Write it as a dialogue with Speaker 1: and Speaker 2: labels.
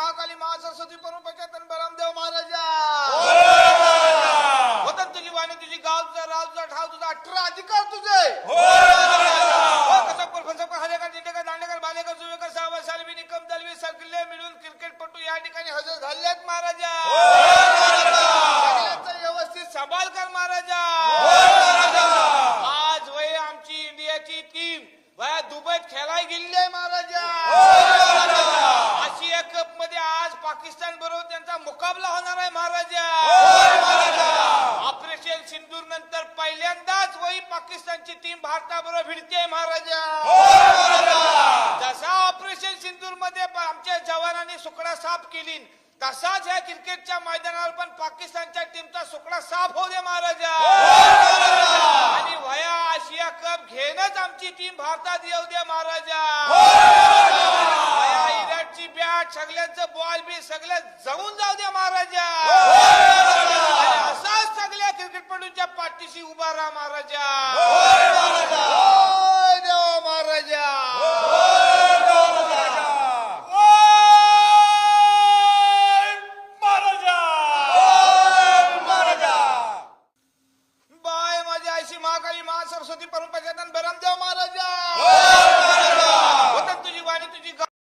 Speaker 1: महाकाली महासरस्वती परमपचातन बरामदेव महाराजा वतन तुझी वाणी तुझी गाव तुझा राव तुझा ठाव तुझा 18 अधिकार तुझे कसं फलसफर हरेकर जिंडेकर दांडेकर बालेकर सुवेकर सावळ सालवी निकम दलवी सगळे मिळून क्रिकेटपटू या ठिकाणी हजर झालेत महाराजा सगळ्यांचा व्यवस्थित सांभाळ कर महाराजा आज वय आमची इंडियाची टीम वया दुबईत खेळायला गेली आहे महाराजा आशिया कप मध्ये आज पाकिस्तान बरोबर त्यांचा मुकाबला होणार आहे महाराजा ऑपरेशन सिंदूर नंतर पहिल्यांदाच वही पाकिस्तानची टीम भारताबरोबर भिडते महाराजा जसा ऑपरेशन सिंदूर मध्ये आमच्या जवानांनी सुकडा साफ केली तसाच या क्रिकेटच्या मैदानावर पण पाकिस्तानच्या टीमचा सुकडा साफ होऊ दे महाराजा आणि वया आशिया कप घेणंच आमची टीम भारतात येऊ दे महाराजा वया इराणची बॅट सगळ्यांचं बॉल बी सगळं जमून जाऊ दे महाराजा असाच सगळ्या क्रिकेटपटूंच्या पाठीशी उभा राहा महाराजा देवा महाराजा महाकाली महासरस्वती परमपचातन बरामदेव